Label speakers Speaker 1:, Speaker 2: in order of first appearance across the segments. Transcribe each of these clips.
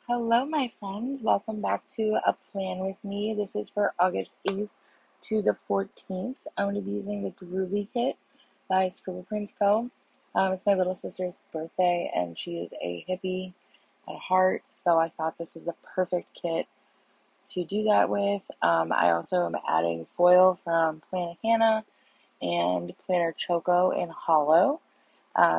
Speaker 1: Hello, my friends. Welcome back to A Plan with Me. This is for August 8th to the 14th. I'm going to be using the Groovy kit by Scribble Prints Co. It's my little sister's birthday, and she is a hippie at heart, so I thought this was the perfect kit to do that with. I also am adding foil from Planet Hannah and Planner Choco in Hollow.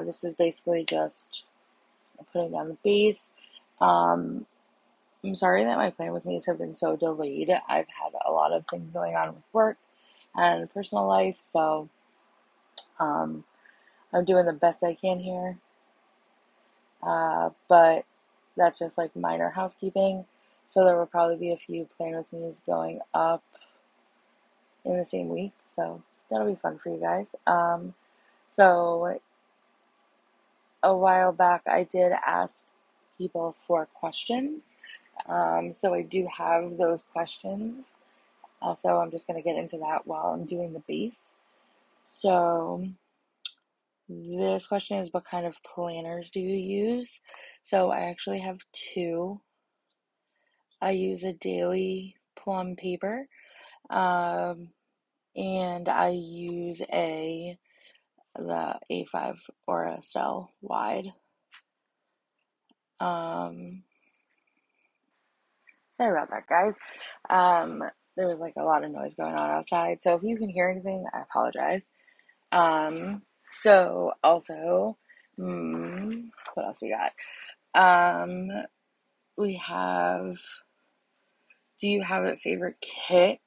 Speaker 1: This is basically just putting down the base. Um, I'm sorry that my plan with me's have been so delayed. I've had a lot of things going on with work and personal life, so um, I'm doing the best I can here. But that's just like minor housekeeping. So there will probably be a few plan with me's going up in the same week, so that'll be fun for you guys. So a while back, I did ask people for questions. So I do have those questions. Also, I'm just going to get into that while I'm doing the base. So this question is, what kind of planners do you use? So I actually have two. I use a daily plum paper, um, and I use the A5 or a Estelle wide. Um, Sorry about that, guys. Um, there was like a lot of noise going on outside, so if you can hear anything, I apologize. Um, so also, what else we got? Um, we have, do you have a favorite kit?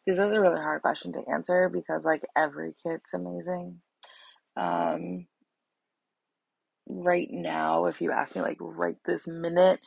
Speaker 1: This is a really hard question to answer because like every kit's amazing. Um, right now, if you ask me like right this minute,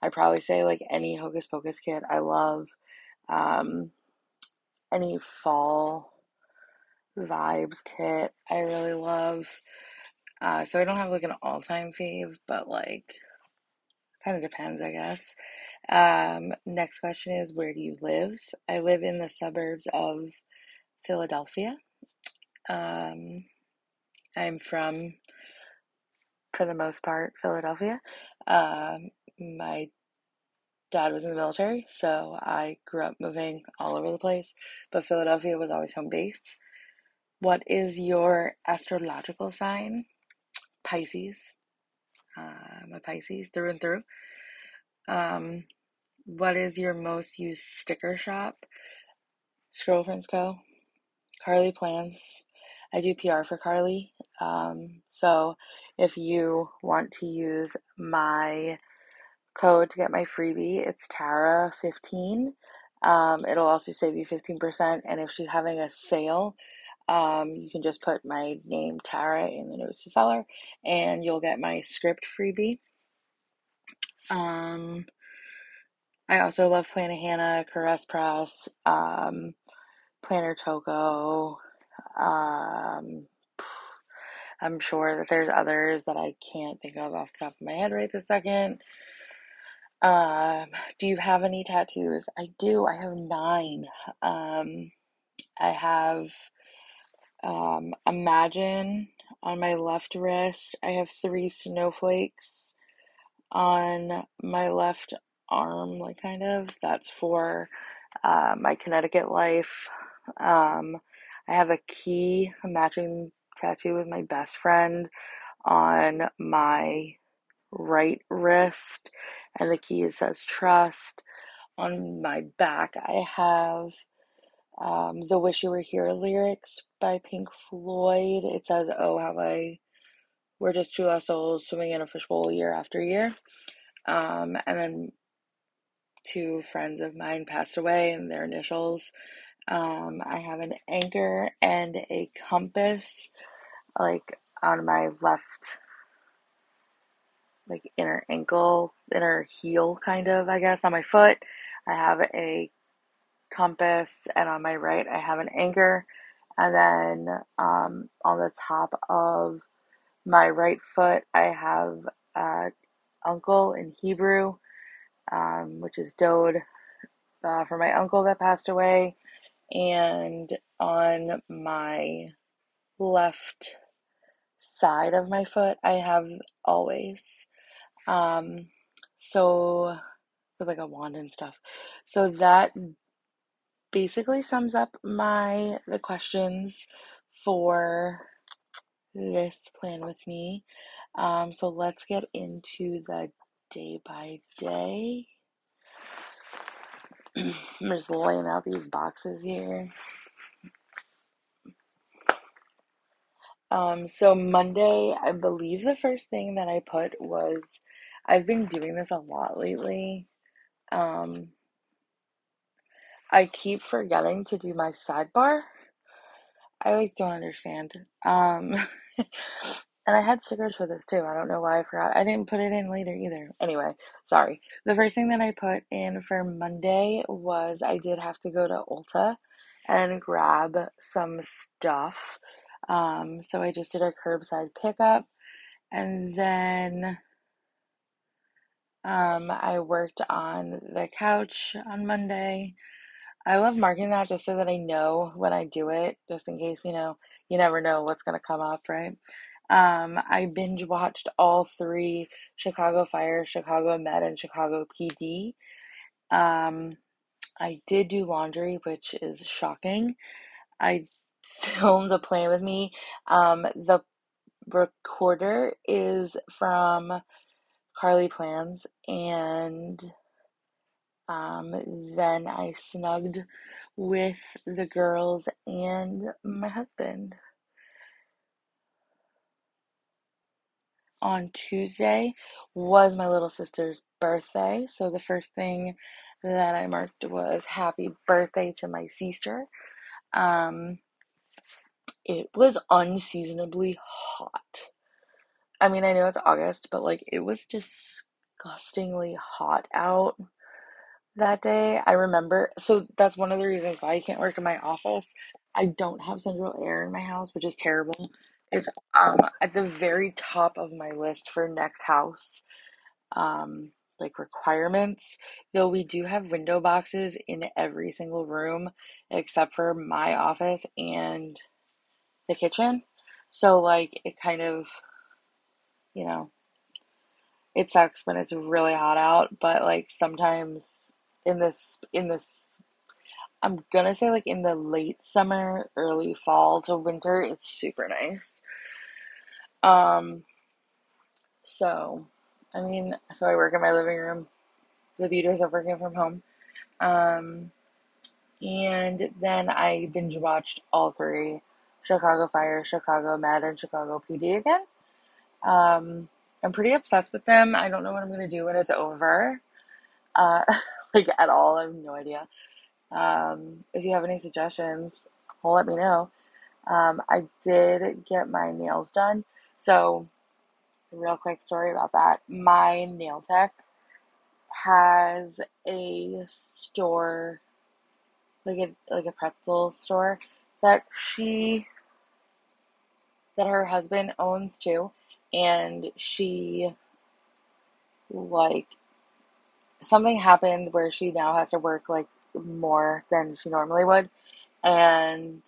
Speaker 1: I'd probably say like any Hocus Pocus kit I love. Um, any fall vibes kit I really love. So I don't have like an all-time fave, but like kind of depends, I guess. Next question is, where do you live? I live in the suburbs of Philadelphia. Um, I'm from, for the most part, Philadelphia. My dad was in the military, so I grew up moving all over the place, but Philadelphia was always home base. What is your astrological sign? Pisces. I'm a Pisces through and through. Um, what is your most used sticker shop? Scribble Prints Co. CarleaPlans. I do PR for Carly. So if you want to use my code to get my freebie, it's Tara15. It'll also save you 15%. And if she's having a sale, you can just put my name, Tara, in the notes to seller, and you'll get my script freebie. Um, I also love Planet Hannah, Caress Press, Planner Choco. Um, I'm sure that there's others that I can't think of off the top of my head right this second. Do you have any tattoos? I do. I have 9. I have Imagine on my left wrist. I have 3 snowflakes on my left arm, like kind of. That's for my Connecticut life. I have a key, a matching tattoo with my best friend on my right wrist, and the key says trust. On my back, I have the Wish You Were Here lyrics by Pink Floyd. It says, oh, we're just two lost souls swimming in a fishbowl year after year. And then 2 friends of mine passed away, and their initials. I have an anchor and a compass, like on my left, like inner ankle, inner heel, kind of, I guess, on my foot. I have a compass, and on my right, I have an anchor. And then on the top of my right foot, I have uncle in Hebrew, which is Dode, for my uncle that passed away. And on my left side of my foot, I have always. Um, so with like a wand and stuff. So that basically sums up the questions for this plan with me. So let's get into the day by day. I'm just laying out these boxes here. So Monday, I believe the first thing that I put was, I've been doing this a lot lately. Um, I keep forgetting to do my sidebar. I like don't understand. And I had stickers for this too. I don't know why I forgot. I didn't put it in later either. Anyway, sorry. The first thing that I put in for Monday was I did have to go to Ulta and grab some stuff. So I just did a curbside pickup, and then I worked on the couch on Monday. I love marking that just so that I know when I do it, just in case, you never know what's going to come up, right? I binge watched all three Chicago Fire, Chicago Med, and Chicago PD. I did do laundry, which is shocking. I filmed a plan with me. The recorder is from CarleaPlans, and then I snugged with the girls and my husband. On Tuesday was my little sister's birthday, so the first thing that I marked was happy birthday to my sister. Um, it was unseasonably hot. I mean, I know it's August, but like it was disgustingly hot out that day. I remember, so that's one of the reasons why I can't work in my office. I don't have central air in my house, which is terrible. It's at the very top of my list for next house, like requirements. Though we do have window boxes in every single room except for my office and the kitchen. So like it kind of, you know, it sucks when it's really hot out, but like sometimes in this I'm gonna say like in the late summer, early fall to winter, it's super nice. Um, so I mean, so I work in my living room. The beauties of working from home. Um, and then I binge watched all three Chicago Fire, Chicago Med, and Chicago PD again. Um, I'm pretty obsessed with them. I don't know what I'm gonna do when it's over. Uh, like at all. I have no idea. If you have any suggestions, let me know. I did get my nails done. So, real quick story about that. My nail tech has a store, like a pretzel store that she that her husband owns too, and she like something happened where she now has to work like more than she normally would, and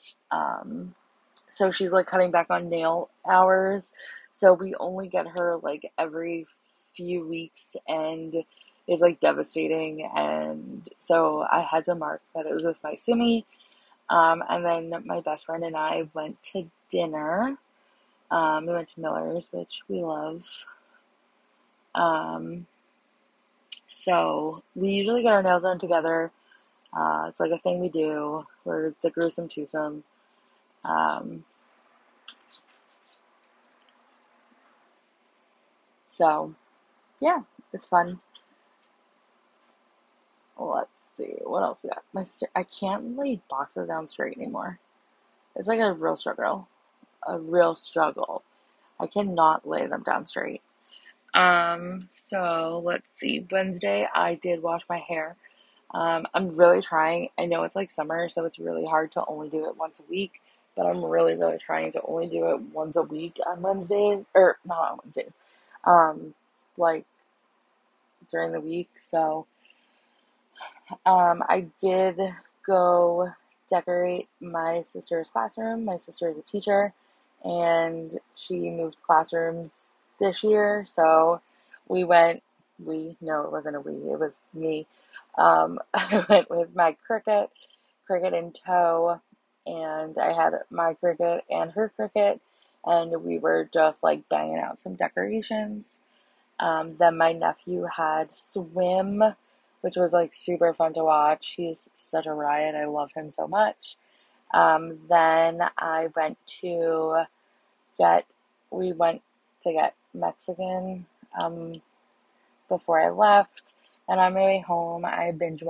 Speaker 1: so she's like cutting back on nail hours. So we only get her like every few weeks, and it's like devastating. And so I had to mark that it was with my Simi. And then my best friend and I went to dinner. We went to Miller's, which we love. Um, so we usually get our nails done together. It's like a thing we do. We're the gruesome twosome. Um, so yeah, it's fun. Let's see what else we got. I can't lay boxes down straight anymore. It's like a real struggle. A real struggle. I cannot lay them down straight. So let's see. Wednesday, I did wash my hair. I'm really trying. I know it's like summer, so it's really hard to only do it once a week, but I'm really, really trying to only do it once a week on Wednesdays, or not on Wednesdays, um, like during the week. So, I did go decorate my sister's classroom. My sister is a teacher, and she moved classrooms this year. So we went, no, it wasn't a we, it was me. I went with my cricket in tow, and I had my cricket and her cricket, and we were just like banging out some decorations. Then my nephew had swim, which was like super fun to watch. He's such a riot. I love him so much. Then I went to get, we went to get Mexican before I left. And on my way home, I binge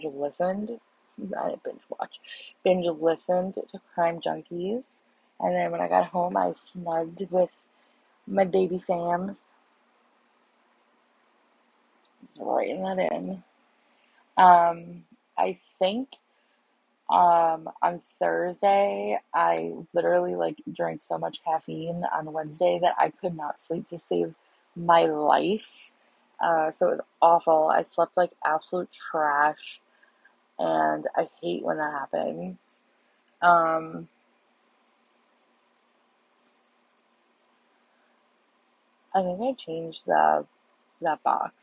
Speaker 1: listened, not binge watch, binge listened to Crime Junkies. And then when I got home, I snugged with my baby fams, writing that in. I think on Thursday, I literally like drank so much caffeine on Wednesday that I could not sleep to save my life. So it was awful. I slept like absolute trash, and I hate when that happens. Um, I think I changed that box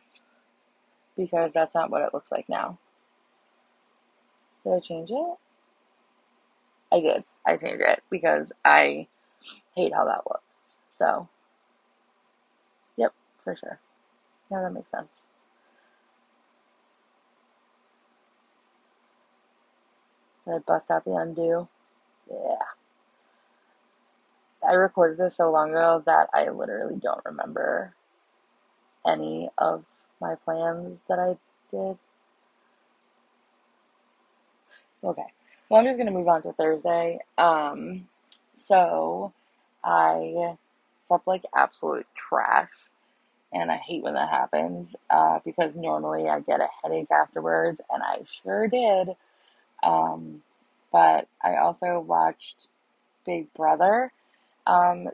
Speaker 1: because that's not what it looks like now. Did I change it? I did. I changed it because I hate how that looks. So, yep, for sure. Yeah, that makes sense. Did I bust out the undo? Yeah. I recorded this so long ago that I literally don't remember any of my plans that I did. Okay. Well, I'm just going to move on to Thursday. So I slept like absolute trash, and I hate when that happens because normally I get a headache afterwards, and I sure did. But I also watched Big Brother.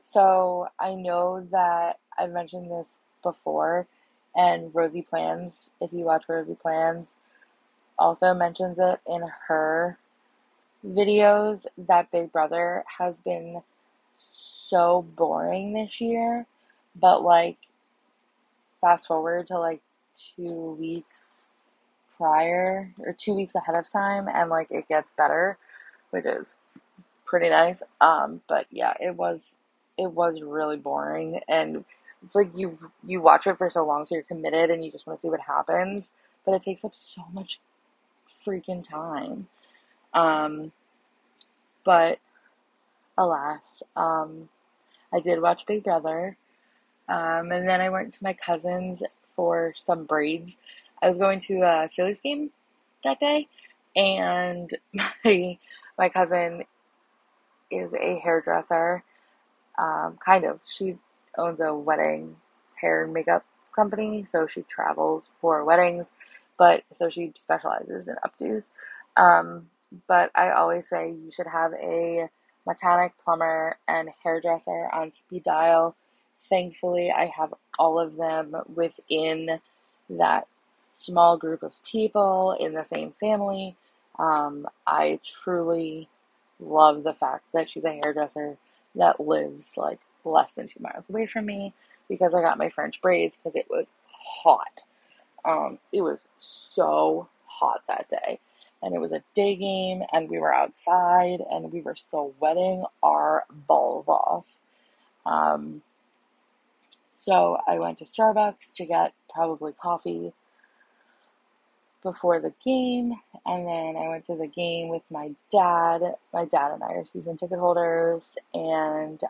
Speaker 1: So I know that I've mentioned this before, and Rosie Plans, if you watch Rosie Plans, also mentions it in her videos that Big Brother has been so boring this year. But like, fast forward to like 2 weeks prior, or 2 weeks ahead of time, and like it gets better, which is pretty nice. But yeah, it was really boring, and it's like you watch it for so long, so you're committed, and you just want to see what happens. But it takes up so much freaking time. Um, but alas, I did watch Big Brother, and then I went to my cousin's for some braids. I was going to a Phillies game that day, and my cousin is a hairdresser. Kind of. She owns a wedding hair and makeup company, so she travels for weddings, but so she specializes in updos. Um, but I always say you should have a mechanic, plumber, and hairdresser on speed dial. Thankfully, I have all of them within that small group of people in the same family. I truly love the fact that she's a hairdresser that lives like less than 2 miles away from me because I got my French braids because it was hot. It was so hot that day. And it was a day game, and we were outside, and we were still sweating our balls off. Um, so I went to Starbucks to get probably coffee before the game, and then I went to the game with my dad. My dad and I are season ticket holders, and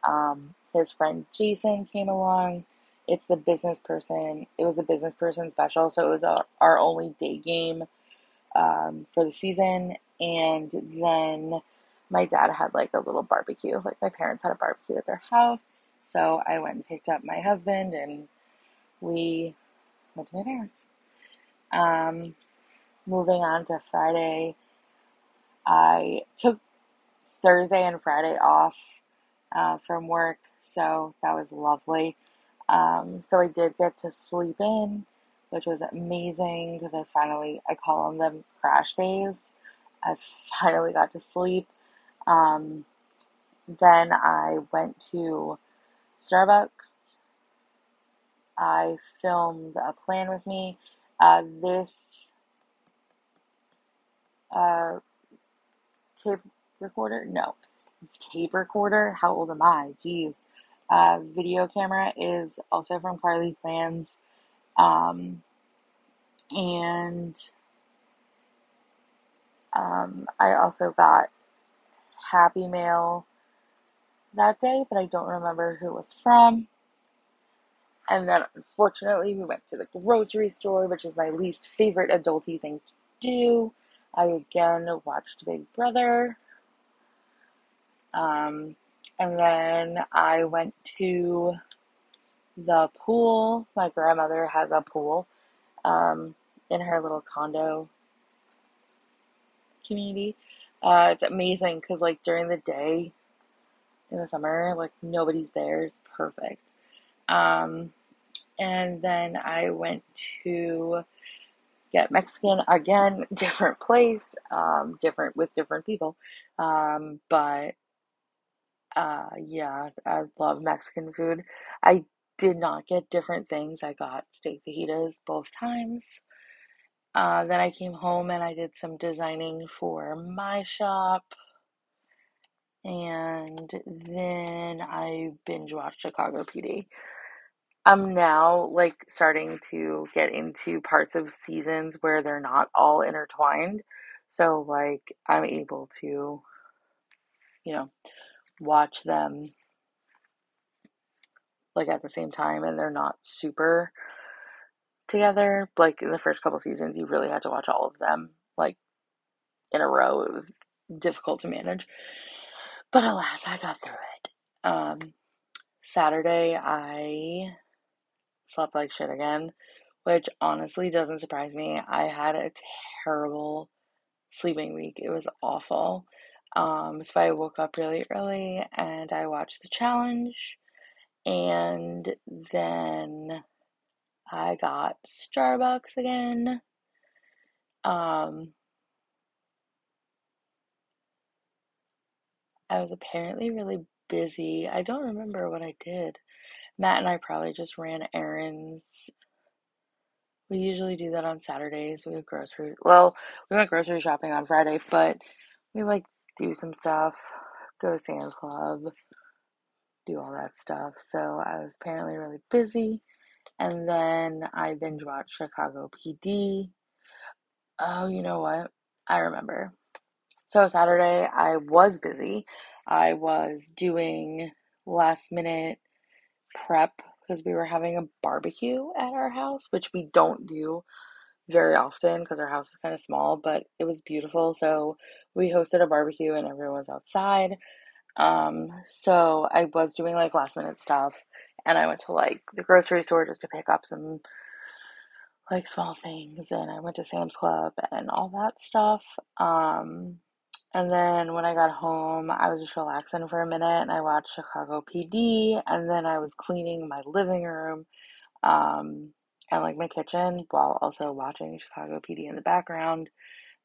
Speaker 1: his friend Jason came along. It's the business person. It was a business person special, so it was our only day game for the season. And then my dad had like a little barbecue. Like my parents had a barbecue at their house, so I went and picked up my husband, and we went to my parents. Um, Moving on to Friday, I took Thursday and Friday off from work, so that was lovely. So I did get to sleep in, which was amazing because I call them crash days. I finally got to sleep. Um, Then I went to Starbucks. I filmed a plan with me. This uh, tape recorder, no, tape recorder. How old am I? Jeez. Video camera is also from CarleaPlans. Um, and I also got Happy Mail that day, but I don't remember who it was from. And then, unfortunately, we went to the grocery store, which is my least favorite adulty thing to do. I again watched Big Brother. And then I went to the pool. My grandmother has a pool in her little condo community. It's amazing because, like, during the day in the summer, like, nobody's there. It's perfect. Um, and then I went to get Mexican again, different place, different with different people. But yeah, I love Mexican food. I did not get different things. I got steak fajitas both times. Then I came home and I did some designing for my shop. And then I binge watched Chicago PD. I'm now like starting to get into parts of seasons where they're not all intertwined. So like I'm able to, you know, watch them like at the same time and they're not super together. Like in the first couple seasons, you really had to watch all of them like in a row. It was difficult to manage. But alas, I got through it. Saturday, I slept like shit again, which honestly doesn't surprise me. I had a terrible sleeping week. It was awful. So I woke up really early and I watched the challenge, and then I got Starbucks again. I was apparently really busy. I don't remember what I did. Matt and I probably just ran errands. We usually do that on Saturdays. We went grocery shopping on Friday, but we like do some stuff, go to Sam's Club, do all that stuff. So I was apparently really busy. And then I binge watched Chicago PD. Oh, you know what? I remember. So Saturday I was busy. I was doing last minute prep because we were having a barbecue at our house, which we don't do very often because our house is kind of small, but it was beautiful. So we hosted a barbecue and everyone was outside. So I was doing like last minute stuff and I went to like the grocery store just to pick up some like small things, and I went to Sam's Club and all that stuff. And then when I got home, I was just relaxing for a minute and I watched Chicago PD, and then I was cleaning my living room and like my kitchen while also watching Chicago PD in the background.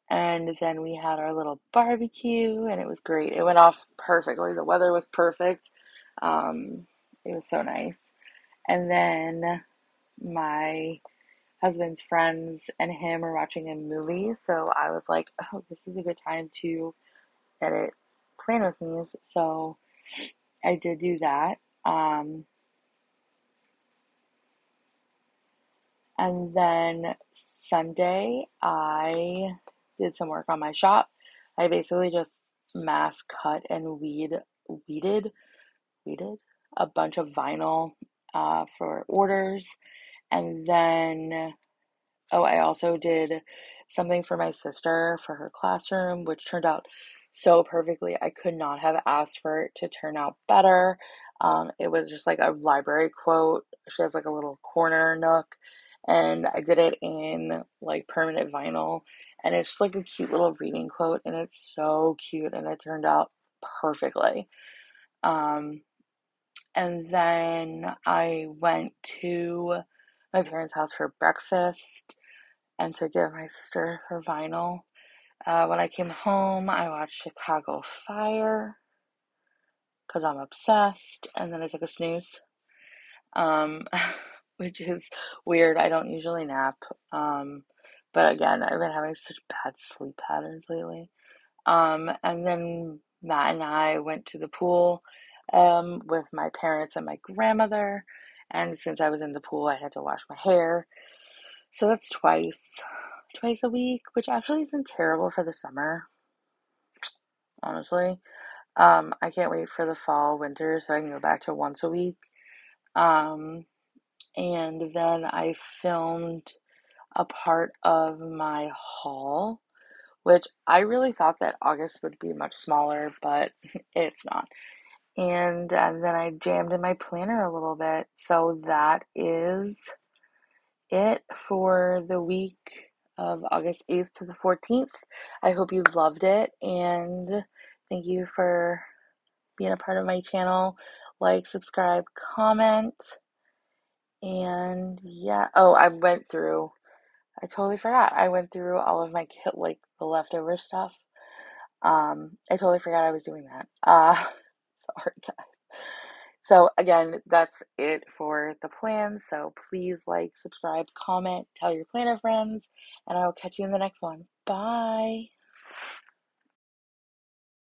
Speaker 1: And then we had our little barbecue and it was great. It went off perfectly. The weather was perfect. It was so nice. And then my husband's friends and him are watching a movie. So I was like, oh, this is a good time to edit plan with me. So I did do that. And then Sunday, I did some work on my shop. I basically just mass cut and weeded, weeded a bunch of vinyl for orders. And then, oh, I also did something for my sister for her classroom, which turned out so perfectly. I could not have asked for it to turn out better. It was just like a library quote. She has like a little corner nook, and I did it in like permanent vinyl. And it's just like a cute little reading quote, and it's so cute, and it turned out perfectly. Um, and then I went to my parents' house for breakfast and to give my sister her vinyl. When I came home, I watched Chicago Fire. because I'm obsessed, and then I took a snooze, um, which is weird. I don't usually nap, but again, I've been having such bad sleep patterns lately. And then Matt and I went to the pool, with my parents and my grandmother. And since I was in the pool, I had to wash my hair. So that's twice a week, which actually isn't terrible for the summer, honestly. I can't wait for the fall, winter, so I can go back to once a week. Um, and then I filmed a part of my haul, which I really thought that August would be much smaller, but it's not. And then I jammed in my planner a little bit. So that is it for the week of August 8th to the 14th. I hope you loved it, and thank you for being a part of my channel. Like, subscribe, comment, and yeah. Oh, I totally forgot. I went through all of my like the leftover stuff. I totally forgot I was doing that. Sorry, guys. So again, that's it for the plans. So please like, subscribe, comment, tell your planner friends, and I will catch you in the next one. Bye.